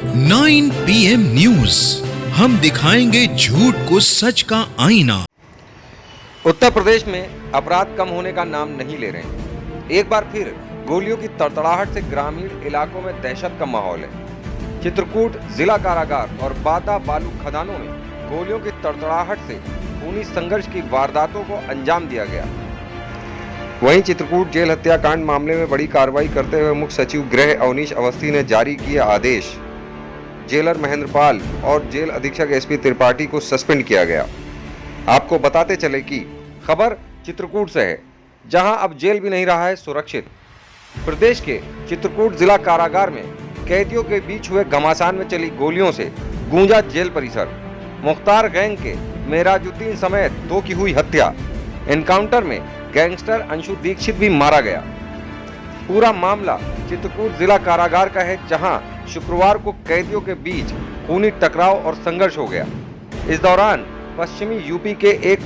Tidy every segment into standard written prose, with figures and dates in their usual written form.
9 PM news, हम दिखाएंगे झूठ को सच का आईना। उत्तर प्रदेश में अपराध कम होने का नाम नहीं ले रहे हैं। एक बार फिर गोलियों की तड़तड़ाहट से ग्रामीण इलाकों में दहशत का माहौल है। चित्रकूट जिला कारागार और बादा बालू खदानों में गोलियों की तड़तड़ाहट से खूनी संघर्ष की वारदातों को अंजाम दिया गया। वहीं चित्रकूट जेल हत्याकांड मामले में बड़ी कार्रवाई करते हुए मुख्य सचिव गृह अवनीश अवस्थी ने जारी किए आदेश। जेलर महेंद्रपाल और जेल अधीक्षक एसपी त्रिपाठी को सस्पेंड किया गया। आपको बताते चले कि खबर चित्रकूट से है, जहां अब जेल भी नहीं रहा है सुरक्षित। प्रदेश के चित्रकूट जिला कारागार में कैदियों के बीच हुए घमासान में चली गोलियों से गूंजा जेल परिसर। मुख्तार गैंग के मेराजुद्दीन समेत 2 की हुई हत्या। एनकाउंटर में गैंगस्टर अंशु दीक्षित भी मारा गया। पूरा मामला चित्रकूट जिला कारागार का है, जहां शुक्रवार को कैदियों के बीच खूनी टकराव और संघर्ष हो गया। इस दौरान पश्चिमी यूपी के एक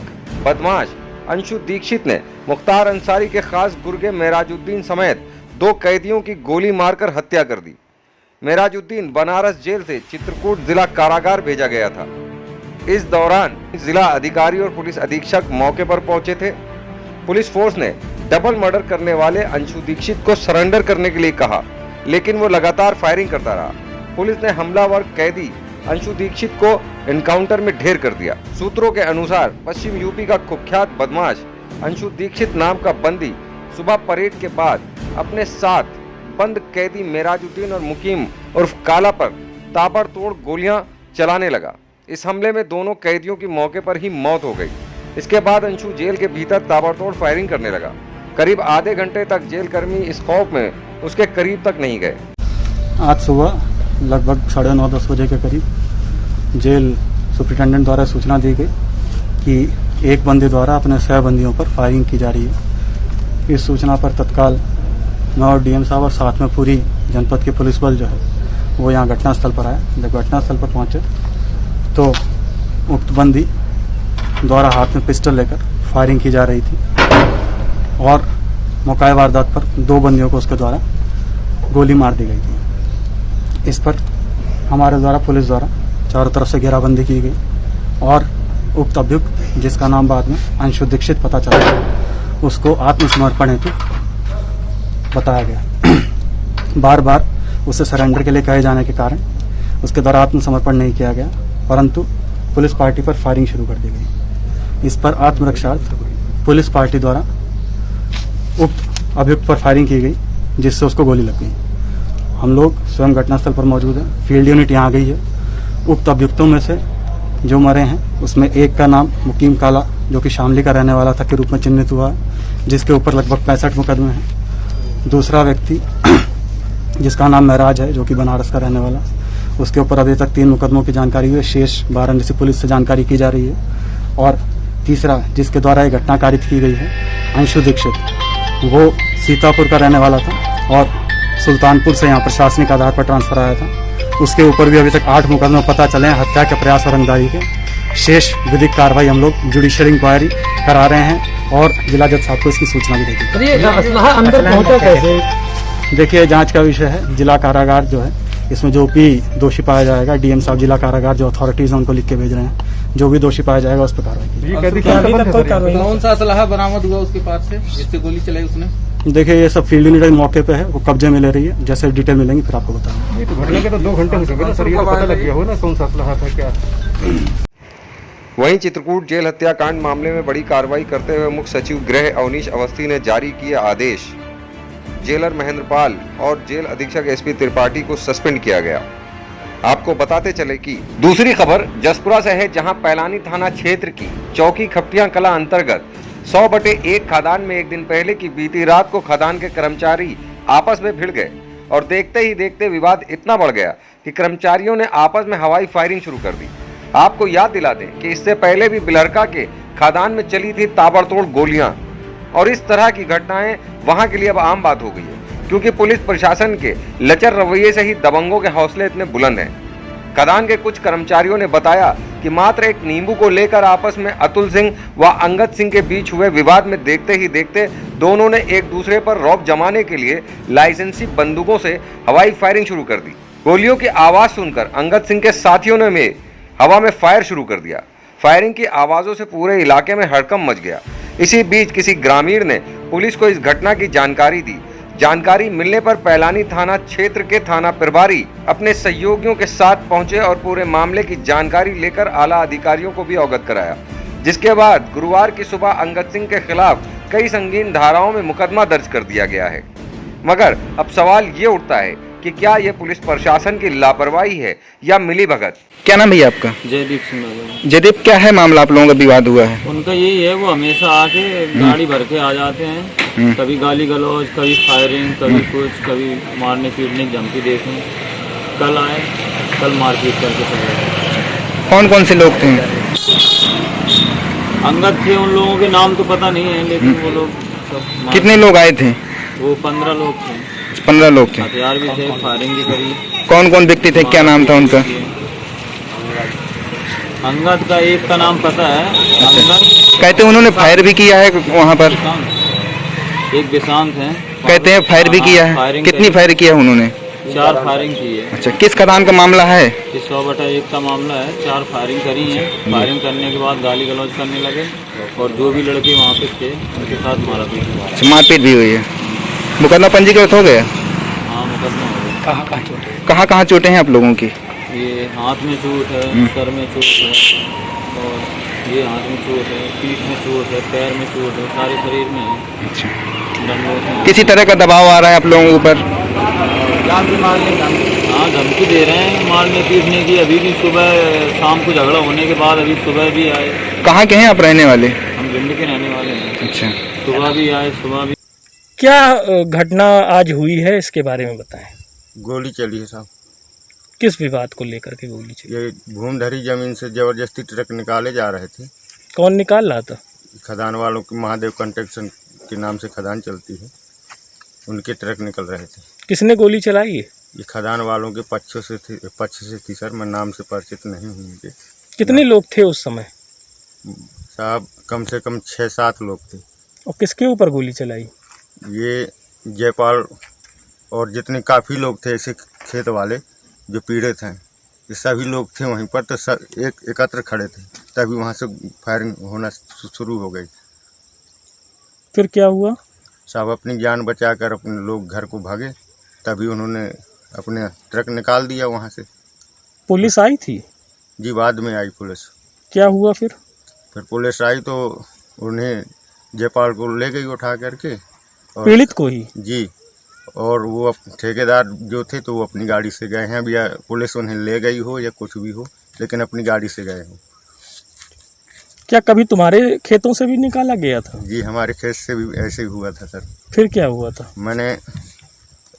बदमाश अंशु दीक्षित ने मुख्तार अंसारी के खास गुर्गे मेराजुद्दीन समेत 2 कैदियों की गोली मारकर हत्या कर दी। मेराजुद्दीन बनारस जेल से चित्रकूट जिला कारागार भेजा गया था। इस दौरान जिला अधिकारी और पुलिस अधीक्षक मौके पर पहुंचे थे। पुलिस फोर्स ने डबल मर्डर करने वाले अंशु दीक्षित को सरेंडर करने के लिए कहा, लेकिन वो लगातार फायरिंग करता रहा। पुलिस ने हमलावर कैदी अंशु दीक्षित को एनकाउंटर में ढेर कर दिया। सूत्रों के अनुसार पश्चिम यूपी का कुख्यात बदमाश अंशु दीक्षित नाम का बंदी सुबह परेड के बाद अपने साथ बंद कैदी मेराजुद्दीन और मुकीम उर्फ काला पर ताबड़तोड़ गोलियां चलाने लगा। इस हमले में दोनों कैदियों की मौके पर ही मौत हो गई। इसके बाद अंशु जेल के भीतर ताबड़तोड़ फायरिंग करने लगा। करीब आधे घंटे तक जेल कर्मी इस खौफ में उसके करीब तक नहीं गए। आज सुबह लगभग 9:30-10 बजे के करीब जेल सुप्रिंटेंडेंट द्वारा सूचना दी गई कि एक बंदी द्वारा अपने सहबंदियों पर फायरिंग की जा रही है। इस सूचना पर तत्काल मैं और डीएम साहब और साथ में पूरी जनपद की पुलिस बल जो है वो यहाँ घटनास्थल पर आया। जब घटनास्थल पर पहुंचे तो उक्त बंदी द्वारा हाथ में पिस्टल लेकर फायरिंग की जा रही थी और मौका वारदात पर 2 बंदियों को उसके द्वारा गोली मार दी गई थी। इस पर हमारे द्वारा पुलिस द्वारा चारों तरफ से घेराबंदी की गई और उक्त अभियुक्त, जिसका नाम बाद में अंशु दीक्षित पता चला, उसको आत्मसमर्पण हेतु बताया गया। बार बार उसे सरेंडर के लिए कहे जाने के कारण उसके द्वारा आत्मसमर्पण नहीं किया गया, परंतु पुलिस पार्टी पर फायरिंग शुरू कर दी गई। इस पर आत्मरक्षार्थ पुलिस पार्टी द्वारा उक्त अभियुक्त पर फायरिंग की गई, जिससे उसको गोली लग गई। हम लोग स्वयं घटनास्थल पर मौजूद हैं। फील्ड यूनिट यहाँ गई है। उक्त अभियुक्तों में से जो मरे हैं उसमें एक का नाम मुकीम काला, जो कि शामली का रहने वाला था, के रूप में चिन्हित हुआ है, जिसके ऊपर लगभग 65 मुकदमे हैं। दूसरा व्यक्ति जिसका नाम महराज है, जो कि बनारस का रहने वाला, उसके ऊपर अभी तक 3 मुकदमों की जानकारी हुई है। शेष वाराणसी पुलिस से जानकारी की जा रही है। और तीसरा जिसके द्वारा ये घटना कारित की गई है, अंशु दीक्षित, वो सीतापुर का रहने वाला था और सुल्तानपुर से यहाँ प्रशासनिक आधार पर ट्रांसफर आया था। उसके ऊपर भी अभी तक 8 मुकदमे पता चले हैं हत्या के प्रयास और रंगदारी के। शेष विधिक कार्रवाई हम लोग जुडिशियल इंक्वायरी करा रहे हैं और जिला जज साहब को इसकी सूचना भी दे दी। देखिए, जांच का विषय है। जिला कारागार जो है, इसमें जो भी दोषी पाया जाएगा, डीएम साहब जिला कारागार जो अथॉरिटीज हैं उनको लिख के भेज रहे हैं। जो भी दोषी पाया जाएगा उस पर कार्रवाई की। कौन सा असलहा बरामद हुआ उसके पास से, जिससे गोली चलाई उसने? देखिए, ये सब फील्ड यूनिट मौके पे है, वो कब्जे में ले रही है। जैसे डिटेल मिलेंगी फिर आपको बताएंगे। घटना के तो 2 घंटे हो चुके सर, ये पता लग गया हो ना कौन सा असलहा था क्या? वहीं चित्रकूट जेल हत्याकांड मामले में बड़ी कार्रवाई करते हुए मुख्य सचिव गृह अवनीश अवस्थी ने जारी किए आदेश। जेलर महेंद्रपाल और जेल अधीक्षक एसपी त्रिपाठी को सस्पेंड किया गया। आपको बताते चले कि दूसरी खबर जसपुरा से है, जहां पैलानी थाना क्षेत्र की चौकी खपटिया कला अंतर्गत 100/1 खदान में एक दिन पहले की बीती रात को खदान के कर्मचारी आपस में भिड़ गए और देखते ही देखते विवाद इतना बढ़ गया कि कर्मचारियों ने आपस में हवाई फायरिंग शुरू कर दी। आपको याद दिला दें कि इससे पहले भी बिलहरका के खदान में चली थी ताबड़तोड़ गोलियां और इस तरह की घटनाएं वहां के लिए अब आम बात हो गई है, क्योंकि पुलिस प्रशासन के लचर रवैये से ही दबंगों के हौसले इतने बुलंद हैं। खदान के कुछ कर्मचारियों ने बताया कि मात्र एक नींबू को लेकर आपस में अतुल सिंह व अंगद सिंह के बीच हुए विवाद में देखते ही देखते दोनों ने एक दूसरे पर रौब जमाने के लिए लाइसेंसी बंदूकों से हवाई फायरिंग शुरू कर दी। गोलियों की आवाज सुनकर अंगद सिंह के साथियों ने हवा में फायर शुरू कर दिया। फायरिंग की आवाजों से पूरे इलाके में हड़कंप मच गया। इसी बीच किसी ग्रामीण ने पुलिस को इस घटना की जानकारी दी। जानकारी मिलने पर पैलानी थाना क्षेत्र के थाना प्रभारी अपने सहयोगियों के साथ पहुंचे और पूरे मामले की जानकारी लेकर आला अधिकारियों को भी अवगत कराया, जिसके बाद गुरुवार की सुबह अंगद सिंह के खिलाफ कई संगीन धाराओं में मुकदमा दर्ज कर दिया गया है। मगर अब सवाल ये उठता है कि क्या ये पुलिस प्रशासन की लापरवाही है या मिलीभगत। क्या नाम भैया आपका? जयदीप सिंह भगत। जयदीप, क्या है मामला? आप लोगों का विवाद हुआ है। उनका यही है, वो हमेशा आके गाड़ी भर के आ जाते हैं, कभी गाली गलौज, कभी फायरिंग, कभी कुछ, कभी मारने पीटने की धमकी देते। कल आए, कल मारपीट करके चले गए। कौन कौन से लोग थे? अंगद थे, उन लोगों के नाम तो पता नहीं है, लेकिन वो लोग सब कितने लोग आए थे? वो 15 लोग थे। 15 लोग थे। हथियार भी थे, फायरिंग भी करी। कौन कौन व्यक्ति थे, क्या नाम था उनका? अंगद का एक का नाम पता है, अंगद। कहते हैं उन्होंने फायर भी किया है वहाँ पर। एक विशांत है, कहते हैं फायर भी किया है। कितनी फायर किया है उन्होंने? 4 फायरिंग की है। अच्छा, किस खदान का मामला है? 100/1 का मामला है। 4 फायरिंग करी है। फायरिंग करने के बाद गाली गलौज करने लगे और जो भी लड़के वहाँ पे थे उनके साथ मारपीट। मारपीट भी हुई है। मुकदमा पंजीकृत हो गया? हाँ, मुकदमा हो गया। कहाँ चोटें हैं आप लोगों की? ये हाथ में चोट है, सर में चोट है, और ये हाथ में चोट है, पीठ में चोट है, पैर में चोट है, सारे शरीर में है। अच्छा, दंडों में। किसी तरह का दबाव आ रहा है आप लोगों के ऊपर? हाँ, धमकी दे रहे हैं मारने पीटने की। अभी भी सुबह शाम को झगड़ा होने के बाद अभी सुबह भी आए। कहाँ के हैं आप रहने वाले? हम भिंड के रहने वाले हैं। अच्छा, सुबह भी आए, सुबह भी। क्या घटना आज हुई है, इसके बारे में बताएं। गोली चली है साहब। किस विवाद को लेकर के गोली चली? ये भूमधरी जमीन से जबरदस्ती ट्रक निकाले जा रहे थे। कौन निकाल रहा था? खदान वालों की महादेव कंस्ट्रक्शन के नाम से खदान चलती है, उनके ट्रक निकल रहे थे। किसने गोली चलाई है? ये खदान वालों के पक्ष से थी सर, मैं नाम से परिचित नहीं हूँ उनके। कितने लोग थे उस समय? साहब कम से कम 6-7 लोग थे। और किसके ऊपर गोली चलाई? ये जयपाल और जितने काफ़ी लोग थे ऐसे खेत वाले जो पीड़ित हैं, ये सभी लोग थे वहीं पर। तो सब एक एकत्र खड़े थे, तभी वहाँ से फायरिंग होना शुरू हो गई। फिर क्या हुआ? साहब अपनी जान बचाकर अपने लोग घर को भागे, तभी उन्होंने अपने ट्रक निकाल दिया वहाँ से। पुलिस आई थी? जी, बाद में आई पुलिस। क्या हुआ फिर? फिर पुलिस आई तो उन्हें जयपाल को ले गई उठा करके, और पीड़ित को ही? जी, और वो ठेकेदार जो थे तो वो अपनी गाड़ी से गए हैं। अब या पुलिस उन्हें ले गई हो या कुछ भी हो, लेकिन अपनी गाड़ी से गए हो। क्या कभी तुम्हारे खेतों से भी निकाला गया था? जी, हमारे खेत से भी ऐसे ही हुआ था सर। फिर क्या हुआ था? मैंने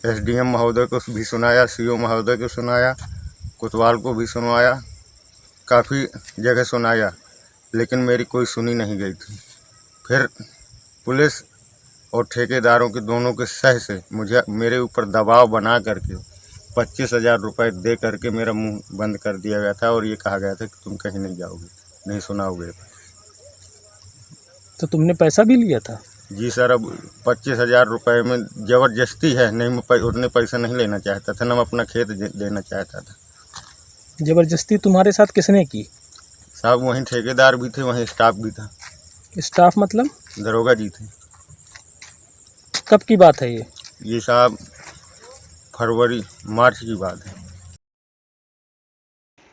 एसडीएम महोदय को भी सुनाया, सीओ महोदय को सुनाया, कोतवाल को भी सुनवाया, काफ़ी जगह सुनाया, लेकिन मेरी कोई सुनी नहीं गई थी। फिर पुलिस और ठेकेदारों के दोनों के सह से मेरे ऊपर दबाव बना करके 25,000 रुपये दे करके मेरा मुंह बंद कर दिया गया था और ये कहा गया था कि तुम कहीं नहीं जाओगे, नहीं सुनाओगे। तो तुमने पैसा भी लिया था? जी सर, अब 25,000 रुपये में ज़बरदस्ती है, नहीं मैं उतने पैसा नहीं लेना चाहता था, ना मैं अपना खेत देना चाहता था। जबरदस्ती तुम्हारे साथ किसने की? साहब वहीं ठेकेदार भी थे, वहीं स्टाफ भी था। स्टाफ मतलब? दरोगा जी थे। कब की बात है ये? ये साहब फरवरी मार्च की बात है।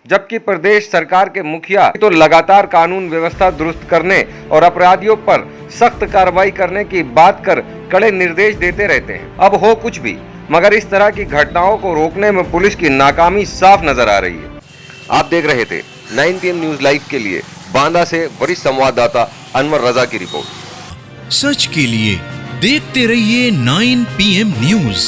जबकि प्रदेश सरकार के मुखिया तो लगातार कानून व्यवस्था दुरुस्त करने और अपराधियों पर सख्त कार्रवाई करने की बात कर कड़े निर्देश देते रहते हैं। अब हो कुछ भी, मगर इस तरह की घटनाओं को रोकने में पुलिस की नाकामी साफ नजर आ रही है। आप देख रहे थे 9 PM न्यूज लाइव के लिए बांदा से वरिष्ठ संवाददाता अनवर रजा की रिपोर्ट। सच के लिए देखते रहिए 9 PM न्यूज।